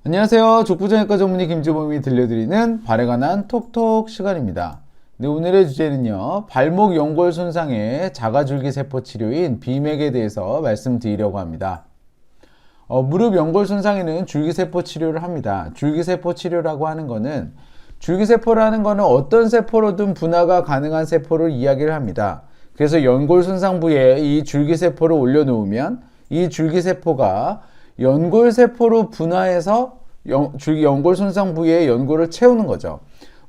안녕하세요. 족부정형외과 전문의 김주범이 들려드리는 발에 관한 톡톡 시간입니다. 네, 오늘의 주제는요, 발목 연골 손상의 자가줄기세포 치료인 비맥에 대해서 말씀드리려고 합니다. 무릎 연골 손상에는 줄기세포 치료를 합니다. 줄기세포 치료라고 하는 거는 줄기세포라는 거는 어떤 세포로든 분화가 가능한 세포를 이야기를 합니다. 그래서 연골 손상 부위에 이 줄기세포를 올려놓으면 이 줄기세포가 연골세포로 분화해서 연골 손상 부위의 연골을 채우는 거죠.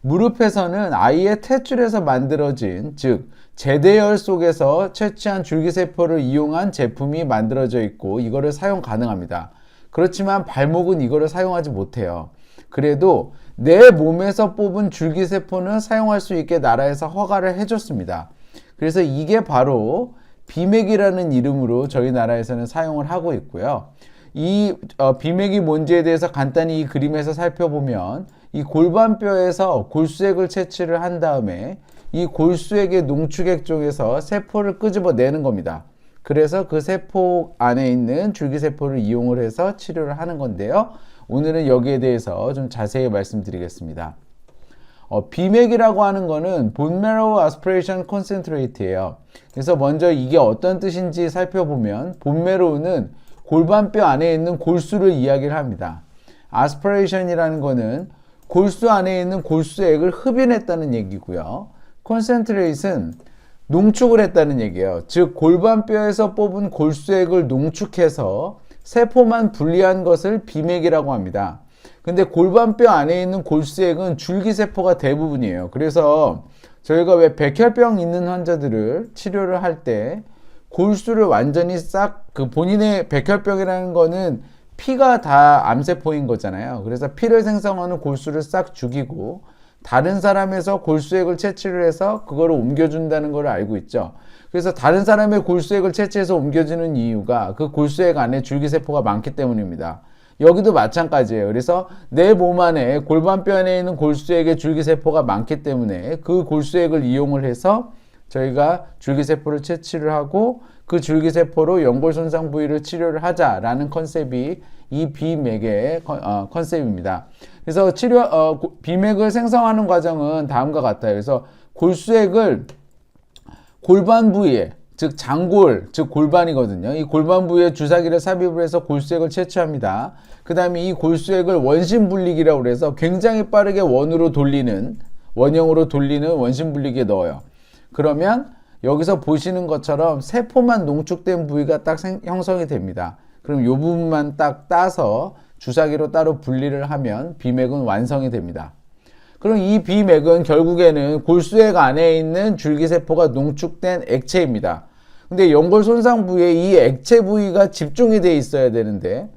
무릎에서는 아이의 탯줄에서 만들어진, 즉 제대열 속에서 채취한 줄기세포를 이용한 제품이 만들어져 있고 이거를 사용 가능합니다. 그렇지만 발목은 이거를 사용하지 못해요. 그래도 내 몸에서 뽑은 줄기세포는 사용할 수 있게 나라에서 허가를 해줬습니다. 그래서 이게 바로 비맥이라는 이름으로 저희 나라에서는 사용을 하고 있고요. 이 비맥이 뭔지에 대해서 간단히 이 그림에서 살펴보면 이 골반뼈에서 골수액을 채취를 한 다음에 이 골수액의 농축액 쪽에서 세포를 끄집어내는 겁니다. 그래서 그 세포 안에 있는 줄기세포를 이용을 해서 치료를 하는 건데요. 오늘은 여기에 대해서 좀 자세히 말씀드리겠습니다. 비맥이라고 하는 거는 Bone Marrow Aspiration Concentrate예요. 그래서 먼저 이게 어떤 뜻인지 살펴보면 본메로우는 골반뼈 안에 있는 골수를 이야기를 합니다. 아스피레이션이라는 거는 골수 안에 있는 골수액을 흡인했다는 얘기고요. 컨센트레이트는 농축을 했다는 얘기예요. 즉 골반뼈에서 뽑은 골수액을 농축해서 세포만 분리한 것을 비맥이라고 합니다. 근데 골반뼈 안에 있는 골수액은 줄기세포가 대부분이에요. 그래서 저희가 왜 백혈병 있는 환자들을 치료를 할 때 골수를 완전히 싹, 본인의 백혈병이라는 거는 피가 다 암세포인 거잖아요. 그래서 피를 생성하는 골수를 싹 죽이고 다른 사람에서 골수액을 채취를 해서 그거를 옮겨준다는 걸 알고 있죠. 그래서 다른 사람의 골수액을 채취해서 옮겨주는 이유가 그 골수액 안에 줄기세포가 많기 때문입니다. 여기도 마찬가지예요. 그래서 내 몸 안에 골반뼈 안에 있는 골수액의 줄기세포가 많기 때문에 그 골수액을 이용을 해서 저희가 줄기세포를 채취를 하고 그 줄기세포로 연골 손상 부위를 치료를 하자라는 컨셉이 이 비맥의 컨셉입니다. 그래서 비맥을 생성하는 과정은 다음과 같아요. 그래서 골수액을 골반 부위에, 즉 장골, 즉 골반이거든요. 이 골반 부위에 주사기를 삽입을 해서 골수액을 채취합니다. 그 다음에 이 골수액을 원심분리기라고 해서 굉장히 빠르게 원형으로 돌리는 원심분리기에 넣어요. 그러면 여기서 보시는 것처럼 세포만 농축된 부위가 딱 형성이 됩니다. 그럼 이 부분만 딱 따서 주사기로 따로 분리를 하면 비맥은 완성이 됩니다. 그럼 이 비맥은 결국에는 골수액 안에 있는 줄기세포가 농축된 액체입니다. 근데 연골 손상 부위에 이 액체 부위가 집중이 돼 있어야 되는데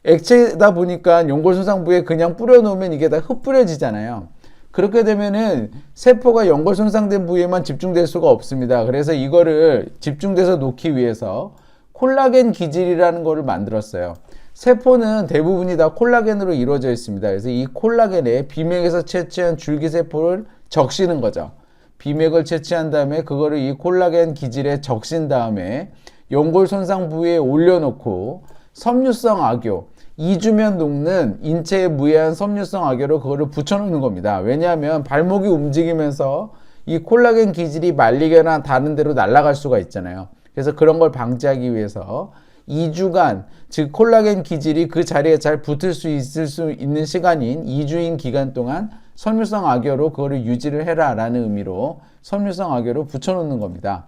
액체다 보니까 연골 손상 부위에 그냥 뿌려놓으면 이게 다 흩뿌려지잖아요. 그렇게 되면은 세포가 연골 손상된 부위에만 집중될 수가 없습니다. 그래서 이거를 집중돼서 놓기 위해서 콜라겐 기질이라는 거를 만들었어요. 세포는 대부분이 다 콜라겐으로 이루어져 있습니다. 그래서 이 콜라겐에 비맥에서 채취한 줄기세포를 적시는 거죠. 비맥을 채취한 다음에 그거를 이 콜라겐 기질에 적신 다음에 연골 손상 부위에 올려놓고 섬유성 악교, 2주면 녹는 인체에 무해한 섬유성 악교로 그거를 붙여놓는 겁니다. 왜냐하면 발목이 움직이면서 이 콜라겐 기질이 말리거나 다른 데로 날아갈 수가 있잖아요. 그래서 그런 걸 방지하기 위해서 2주간, 즉 콜라겐 기질이 그 자리에 잘 붙을 수 있는 시간인 2주인 기간 동안 섬유성 악교로 그거를 유지를 해라 라는 의미로 섬유성 악교로 붙여놓는 겁니다.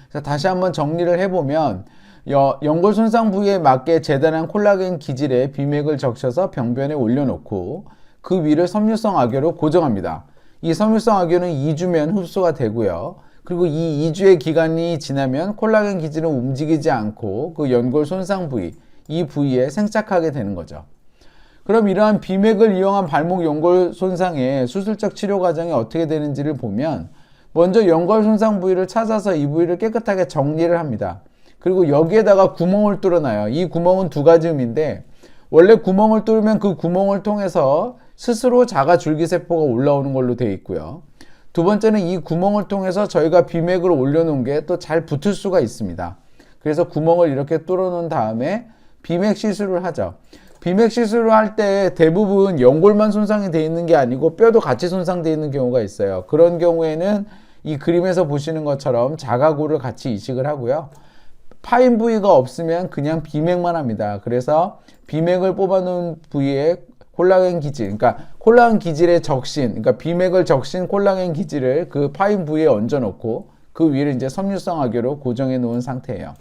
그래서 다시 한번 정리를 해보면 연골 손상 부위에 맞게 재단한 콜라겐 기질에 비맥을 적셔서 병변에 올려놓고 그 위를 섬유성 악교로 고정합니다. 이 섬유성 악교는 2주면 흡수가 되고요. 그리고 이 2주의 기간이 지나면 콜라겐 기질은 움직이지 않고 그 연골 손상 부위, 이 부위에 생착하게 되는 거죠. 그럼 이러한 비맥을 이용한 발목 연골 손상의 수술적 치료 과정이 어떻게 되는지를 보면 먼저 연골 손상 부위를 찾아서 이 부위를 깨끗하게 정리를 합니다. 그리고 여기에다가 구멍을 뚫어놔요. 이 구멍은 두 가지 의미인데 원래 구멍을 뚫으면 그 구멍을 통해서 스스로 자가 줄기세포가 올라오는 걸로 되어 있고요. 두 번째는 이 구멍을 통해서 저희가 비맥을 올려놓은 게 또 잘 붙을 수가 있습니다. 그래서 구멍을 이렇게 뚫어놓은 다음에 비맥 시술을 하죠. 비맥 시술을 할 때 대부분 연골만 손상이 되어 있는 게 아니고 뼈도 같이 손상되어 있는 경우가 있어요. 그런 경우에는 이 그림에서 보시는 것처럼 자가골을 같이 이식을 하고요. 파인 부위가 없으면 그냥 비맥만 합니다. 그래서 비맥을 뽑아놓은 부위에 콜라겐 기질, 그러니까 콜라겐 기질의 적신, 그러니까 비맥을 적신 콜라겐 기질을 그 파인 부위에 얹어 놓고 그 위를 이제 섬유성 악교로 고정해 놓은 상태예요.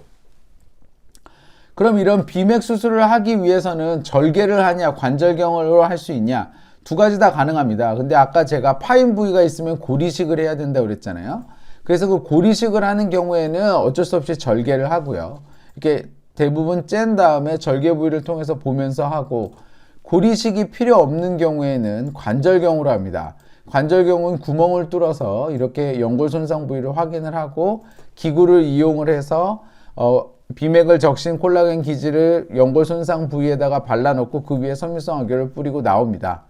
그럼 이런 비맥 수술을 하기 위해서는 절개를 하냐 관절경으로 할 수 있냐, 두 가지 다 가능합니다. 근데 아까 제가 파인 부위가 있으면 고리식을 해야 된다고 그랬잖아요. 그래서 그 고리식을 하는 경우에는 어쩔 수 없이 절개를 하고요. 이렇게 대부분 짠 다음에 절개 부위를 통해서 보면서 하고, 고리식이 필요 없는 경우에는 관절경으로 합니다. 관절경은 구멍을 뚫어서 이렇게 연골 손상 부위를 확인을 하고 기구를 이용을 해서 비맥을 적신 콜라겐 기질을 연골 손상 부위에다가 발라놓고 그 위에 섬유성 악교를 뿌리고 나옵니다.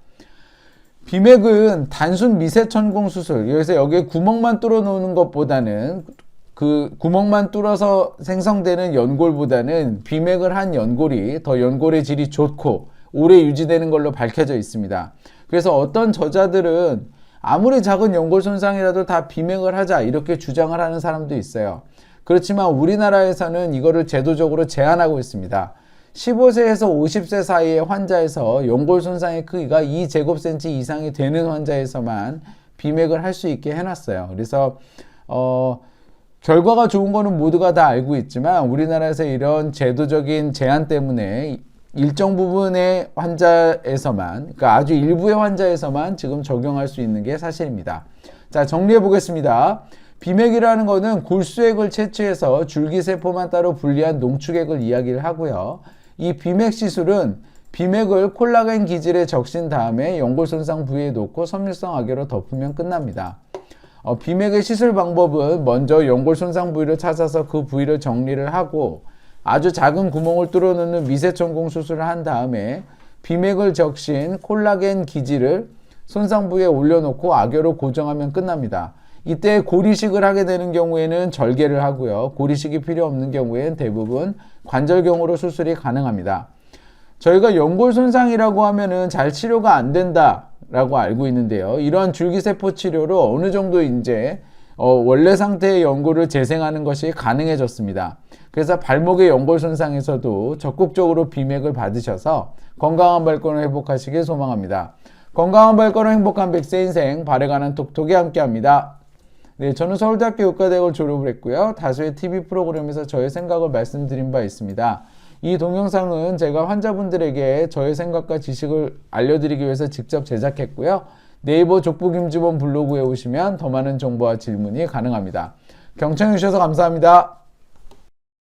비맥은 단순 미세천공 수술, 그래서 여기에 구멍만 뚫어 놓는 것보다는, 그 구멍만 뚫어서 생성되는 연골보다는 비맥을 한 연골이 더 연골의 질이 좋고 오래 유지되는 걸로 밝혀져 있습니다. 그래서 어떤 저자들은 아무리 작은 연골 손상이라도 다 비맥을 하자 이렇게 주장을 하는 사람도 있어요. 그렇지만 우리나라에서는 이거를 제도적으로 제한하고 있습니다. 15세에서 50세 사이의 환자에서 연골 손상의 크기가 2제곱센치 이상이 되는 환자에서만 비맥을 할 수 있게 해놨어요. 그래서 결과가 좋은 거는 모두가 다 알고 있지만 우리나라에서 이런 제도적인 제한 때문에 일정 부분의 환자에서만, 그러니까 아주 일부의 환자에서만 지금 적용할 수 있는 게 사실입니다. 자, 정리해 보겠습니다. 비맥이라는 거는 골수액을 채취해서 줄기세포만 따로 분리한 농축액을 이야기를 하고요. 이 비맥 시술은 비맥을 콜라겐 기질에 적신 다음에 연골 손상 부위에 놓고 섬유성 악교로 덮으면 끝납니다. 비맥의 시술 방법은 먼저 연골 손상 부위를 찾아서 그 부위를 정리를 하고 아주 작은 구멍을 뚫어놓는 미세천공 수술을 한 다음에 비맥을 적신 콜라겐 기질을 손상 부위에 올려놓고 악교로 고정하면 끝납니다. 이때 고리식을 하게 되는 경우에는 절개를 하고요. 고리식이 필요 없는 경우에는 대부분 관절경으로 수술이 가능합니다. 저희가 연골 손상이라고 하면은 잘 치료가 안 된다라고 알고 있는데요. 이러한 줄기세포 치료로 어느 정도 이제 원래 상태의 연골을 재생하는 것이 가능해졌습니다. 그래서 발목의 연골 손상에서도 적극적으로 비맥을 받으셔서 건강한 발걸음 회복하시길 소망합니다. 건강한 발걸음 행복한 100세 인생 발에 관한 톡톡이 함께합니다. 네, 저는 서울대학교 의과대학을 졸업을 했고요. 다수의 TV 프로그램에서 저의 생각을 말씀드린 바 있습니다. 이 동영상은 제가 환자분들에게 저의 생각과 지식을 알려드리기 위해서 직접 제작했고요. 네이버 족보 김주범 블로그에 오시면 더 많은 정보와 질문이 가능합니다. 경청해 주셔서 감사합니다.